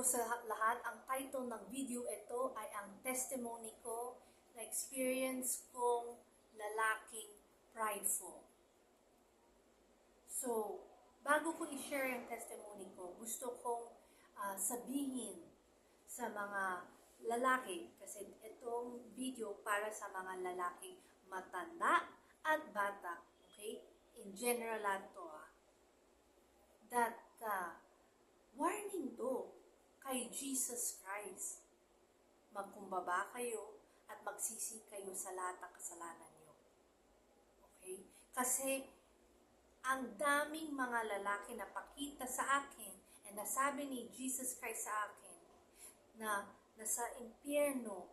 sa lahat, ang title ng video ito ay ang testimony ko na experience kong lalaking prideful. So, bago ko i-share yung testimony ko, gusto kong sabihin sa mga lalaki, kasi itong video para sa mga lalaking matanda at bata, okay? In general lang to, that warning to kay Jesus Christ. Magkumbaba kayo at magsisi kayo sa lahat ng kasalanan nyo. Okay? Kasi ang daming mga lalaki na pakita sa akin and nasabi ni Jesus Christ sa akin na nasa impyerno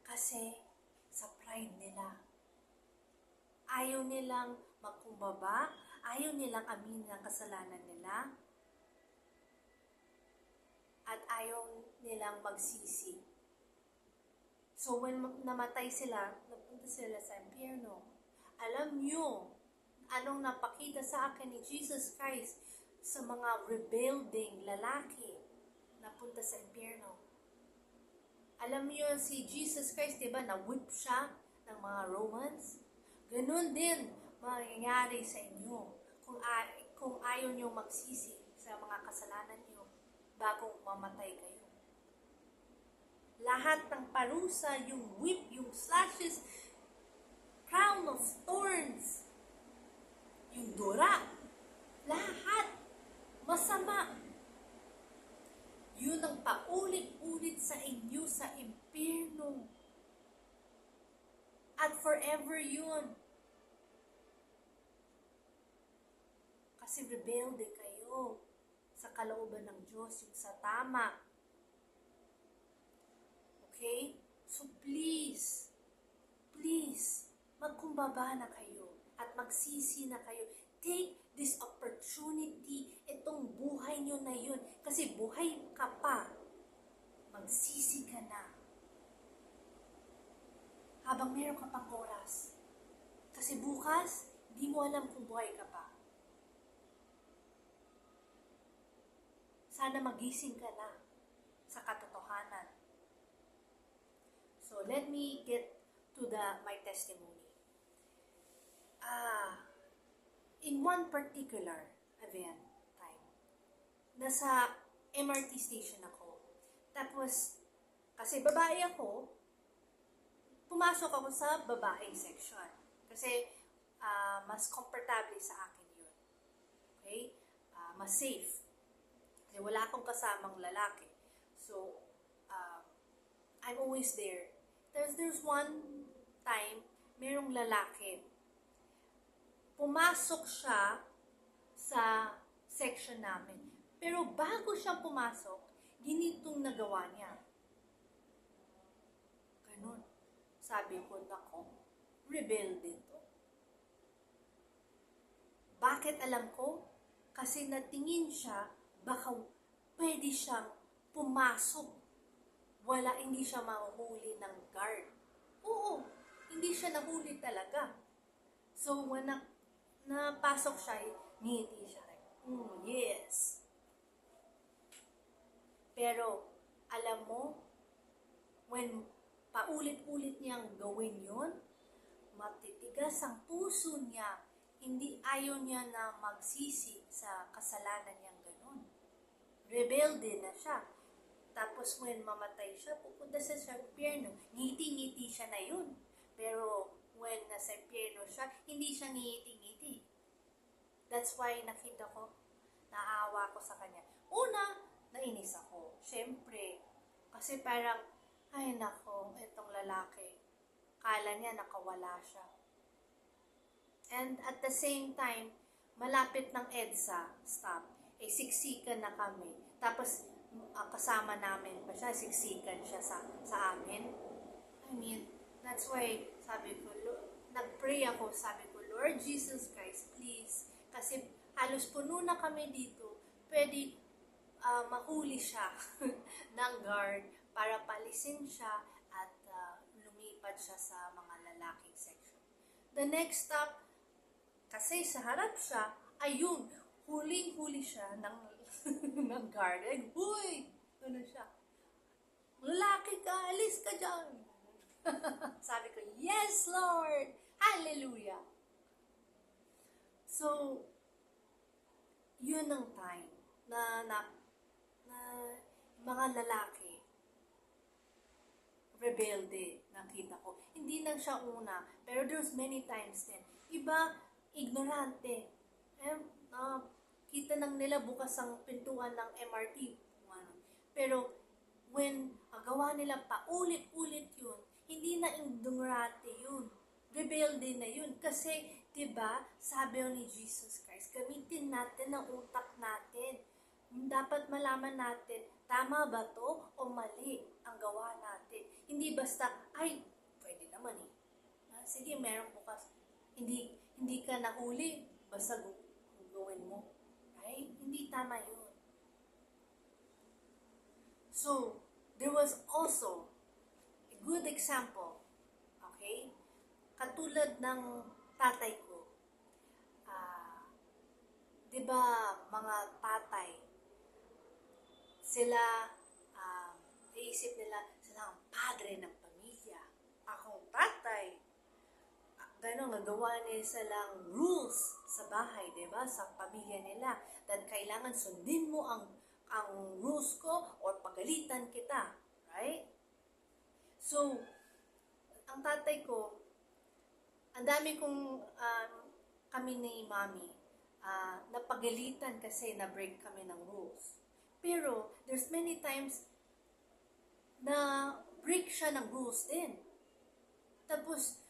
kasi sa pride nila. Ayaw nilang magkumbaba, ayaw nilang aminin ang kasalanan nila, at ayaw nilang magsisi. So when namatay sila, napunta sila sa impyerno. Alam nyo, anong napakita sa akin ni Jesus Christ sa mga rebelling lalaki na punta sa impyerno? Alam nyo si Jesus Christ, diba, na-whip siya ng mga Romans? Ganun din mangyayari sa inyo kung ayaw nyo magsisi sa mga kasalanan nyo bago mamatay kayo. Lahat ng parusa, yung whip, yung slashes, crown of thorns, yung dura, lahat masama. Yun ang paulit-ulit sa inyo sa impyerno. At forever yun. Kasi rebelde kayo sa kalooban ng Diyos, yung sa tama. Okay? So please, magkumbaba na kayo at magsisi na kayo. Take this opportunity, itong buhay nyo na yun. Kasi buhay ka pa. Magsisi ka na. Habang meron ka pang oras. Kasi bukas, di mo alam kung buhay ka pa. Sana magising ka na sa katotohanan. So, let me get to my testimony. In one particular event time, nasa MRT station ako. Tapos, kasi babae ako, pumasok ako sa babaeng section. Kasi, mas comfortable sa akin yun. Okay? Mas safe. Kasi wala akong kasamang lalaki. So, I'm always there. There's one time, merong lalaki. Pumasok siya sa section namin. Pero bago siya pumasok, ginitong nagawa niya. Ganun. Sabi ko, nako, rebelde to. Bakit alam ko? Kasi natingin siya, baka pwede siyang pumasok. Hindi siya mahuhuli ng guard. Oo, hindi siya nahuli talaga. So, when napasok siya, ngiti siya. Yes. Pero, alam mo, when paulit-ulit niyang gawin yun, matitigas ang puso niya. Hindi ayaw niya na magsisi sa kasalanan niyang ganun. Rebelde na siya. Tapos when mamatay siya, pupunta siya sa impyerno. Ngiti-ngiti siya na yun. Pero when nasa impyerno siya, hindi siya ngiti-ngiti. That's why nakita ko, naawa ko sa kanya. Una, nainis ako. Siyempre, kasi parang, ay nako, itong lalaki. Kala niya nakawala siya. And at the same time, malapit ng EDSA stop, siksikan na kami. Tapos, kasama namin pa siya, siksikan siya sa amin. I mean, that's why, sabi ko, nag-pray ako, sabi ko, Lord Jesus Christ, please, kasi halos puno na kami dito, pwede mahuli siya ng guard para palisin siya at lumipat siya sa mga lalaking section. The next stop, kasi sa harap siya, ayun, huling-huli siya ng guard. Huy! Ganun siya. Lalaki ka, alis ka dyan. Sabi ko, yes, Lord! Hallelujah! So, yun ang time na mga lalaki, rebelde, nakita ko. Hindi lang siya una, pero there's many times din. Iba, ignorante. Eh, kita nang nila bukas ang pintuan ng MRT. Ano. Pero, when gawa nila paulit-ulit yun, hindi na ignorante yun. Rebelde na yun. Kasi, diba, sabi ni Jesus Christ, gamitin natin ang utak natin. Dapat malaman natin, tama ba to o mali ang gawa natin. Hindi basta, ay, pwede naman eh. Sige, meron bukas. Hindi ka nahuli, basta gawin mo. Right? Hindi tama yun. So, there was also a good example. Okay? Katulad ng tatay ko. Diba, mga tatay, sila, naisip nila, sila ang padre ng pamilya. Akong tatay, gano'n, nagawa nila silang rules sa bahay, diba, sa pamilya nila. That kailangan sundin mo ang rules ko or pagalitan kita. Right? So, ang tatay ko, ang dami kong, kami ni Mami, napagalitan kasi na-break kami ng rules. Pero, there's many times na break siya ng rules din. Tapos,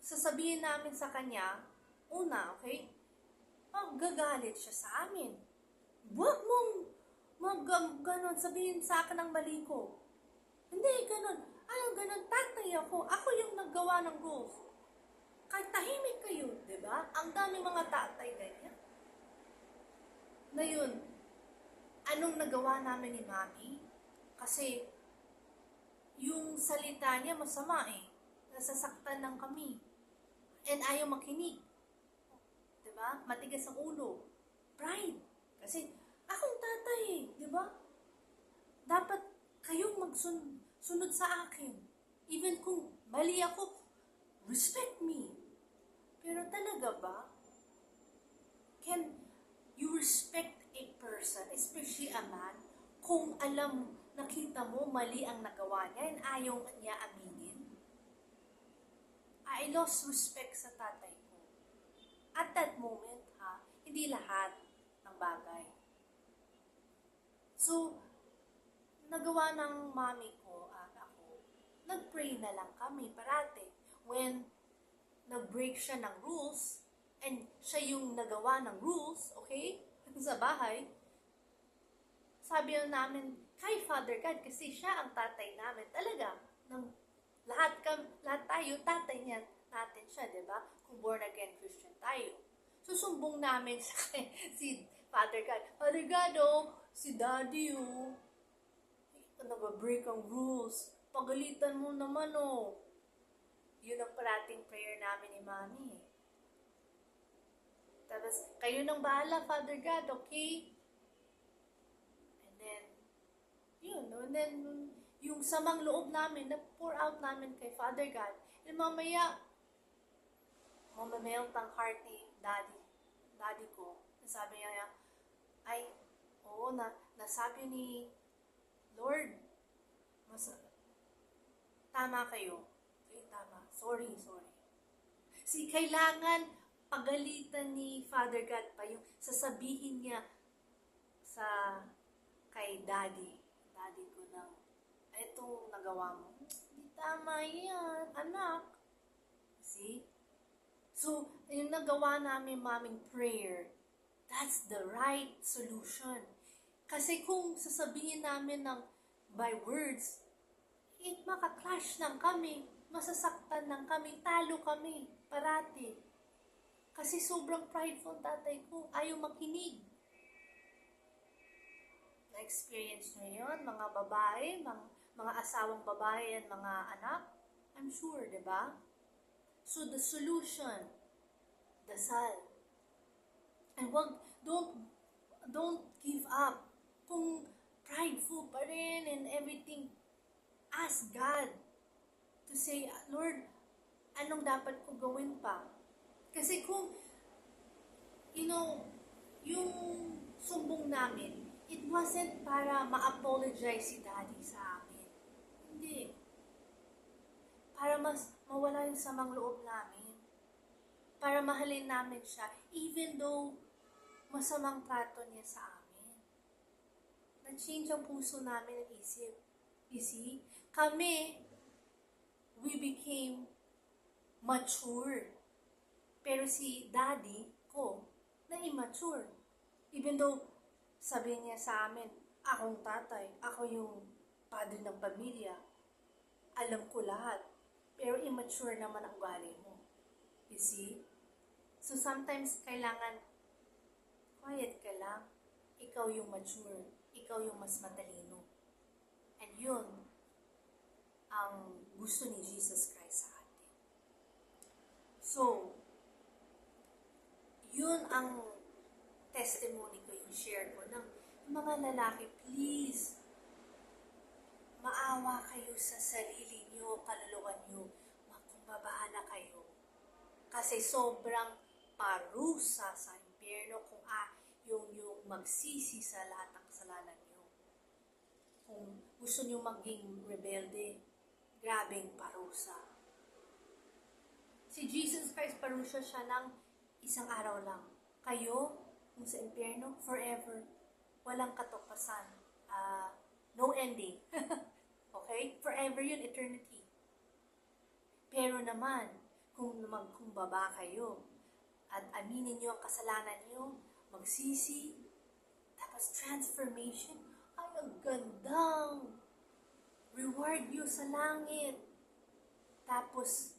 sasabihin namin sa kanya, una, okay, gagalit siya sa amin. Huwag mong ganon, sabihin sa akin ang mali ko. Hindi, ganon. Ano ganon? Tatay ako. Ako yung naggawa ng rules. Kahit tahimik kayo, di ba? Ang dami mga tatay ganyan. Ngayon, anong nagawa namin ni Mami? Kasi, yung salita niya masama eh. Nasasaktan lang kami. And ayaw makinig. Di ba? Matigas ang ulo. Pride. Kasi, akong tatay eh. Di ba? Dapat kayong magsunod sa akin. Even kung mali ako, respect me. Pero talaga ba? Can you respect a person, especially a man, kung nakita mo mali ang nagawa niya and ayaw niya aminin? I lost respect sa tatay ko. At that moment, hindi lahat ng bagay. So, nagawa ng mami ko at ako, nag-pray na lang kami parate. When nag-break siya ng rules, and siya yung nagawa ng rules, okay, sa bahay, sabi namin, kay Father God, kasi siya ang tatay namin, talaga, ng lahat tayo, tatay niya, natin siya, di ba? Kung born again Christian tayo. Susumbong namin si Father God, Father God, si Daddy, nag-break ang rules, pagalitan mo naman, Yun ang parating prayer namin ni Mami. Tapos, kayo nang bahala, Father God, okay? And then, yung samang loob namin, na-pour out namin kay Father God. And mamaya, mamamelt ang heart ni Daddy ko. Sabi niya, ay, oo, nasabi ni Lord, tama kayo. Tama. Sorry. Kailangan pagalitan ni Father God pa yung sasabihin niya kay Daddy ko na, etong nagawa mo. Hindi tama yan, anak. See? So, yung nagawa namin maming prayer, that's the right solution. Kasi kung sasabihin namin by words, maka-clash lang kami, masasaktan lang kami, talo kami, parati. Kasi sobrang prideful tatay ko, ayaw makinig. Na-experience nyo yun, mga babae, mga asawang babae at mga anak? I'm sure, di ba? So the solution, dasal. And don't give up. Kung prideful pa rin and everything, ask God to say, Lord, anong dapat ko gawin pa? Kasi kung, yung sumbong namin, it wasn't para ma-apologize si Daddy sa amin. Hindi. Para mas mawala yung samang loob namin. Para mahalin namin siya, even though masamang trato niya sa amin. Nag-change ang puso namin at isip. You see? Kami, we became mature. Pero si Daddy ko, na-immature. Even though, sabi niya sa amin, akong tatay, ako yung padre ng pamilya, alam ko lahat. Pero immature naman ang ugali mo. You see? So sometimes, kailangan quiet ka lang. Ikaw yung mature. Ikaw yung mas matalino. And yun, ang gusto ni Jesus Christ sa atin. So, yun ang testimony ko, yung share ko ng mga lalaki, please, maawa kayo sa sarili nyo, kaluluwa nyo, magkumbaba na kayo. Kasi sobrang parusa sa impyerno kung yung magsisi sa lahat ng kasalanan nyo. Kung gusto nyo maging rebelde, grabing parusa. Si Jesus Christ, parusa siya ng isang araw lang. Kayo, yung sa impyerno, forever. Walang katapusan. No ending. Okay? Forever yun, eternity. Pero naman, kung magkumbaba kayo, at aminin nyo ang kasalanan nyo, magsisi, tapos transformation, ay ang gandang reward nyo sa langit. Tapos,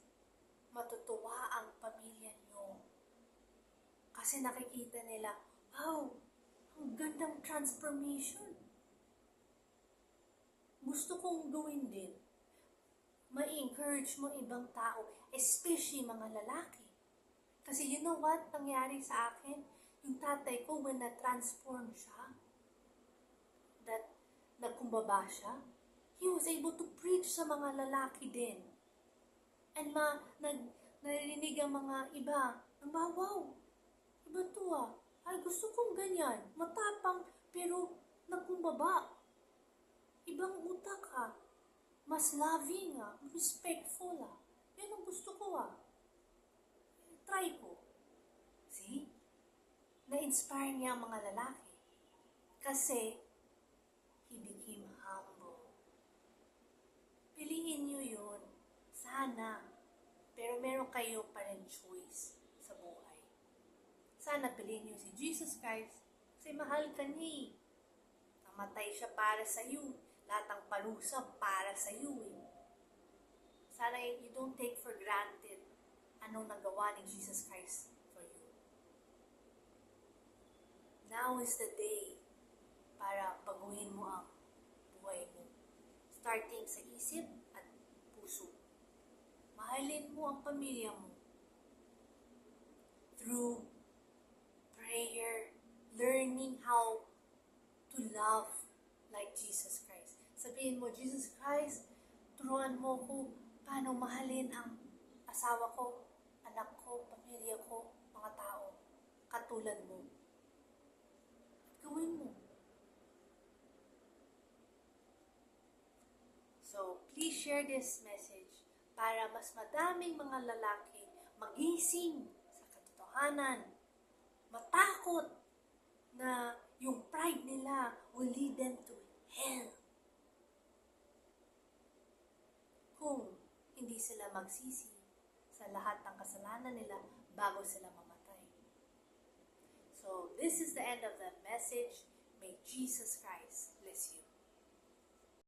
matutuwa ang pamilya nyo. Kasi nakikita nila, wow, ang gandang transformation. Gusto kong gawin din. Ma-encourage mo ibang tao, especially mga lalaki. Kasi you know what nangyari sa akin? Yung tatay ko, when na-transform siya, that nagkumbaba siya, he was able to preach sa mga lalaki din. And narinig ang mga iba, wow, iba to ay gusto kong ganyan, matapang, pero nagkumbaba. Ibang utak mas loving respectful Yan ang gusto ko Try ko. See? Na-inspire niya ang mga lalaki. Kasi, he became humble. Piliin niyo yun. Sana. Pero meron kayo pa rin choice sa buhay. Sana piliin niyo si Jesus Christ. Kasi mahal ka niya. Namatay siya para sa iyo. Lahat ng parusa para sa iyo Sana you don't take for granted anong nagawa ni Jesus Christ for you. Now is the day para baguhin mo ang buhay mo. Starting sa isip at puso. Mahalin mo ang pamilya mo through prayer, learning how to love like Jesus Christ. Sabihin mo, Jesus Christ, turuan mo ko paano mahalin ang asawa ko, anak ko, pamilya ko, mga tao, katulad mo. Gawin mo. So, please share this message para mas madaming mga lalaki magising sa katotohanan, matakot na yung pride nila will lead them to hell. Kung hindi sila magsisi sa lahat ng kasalanan nila bago sila mamatay. So, this is the end of the message. May Jesus Christ bless you.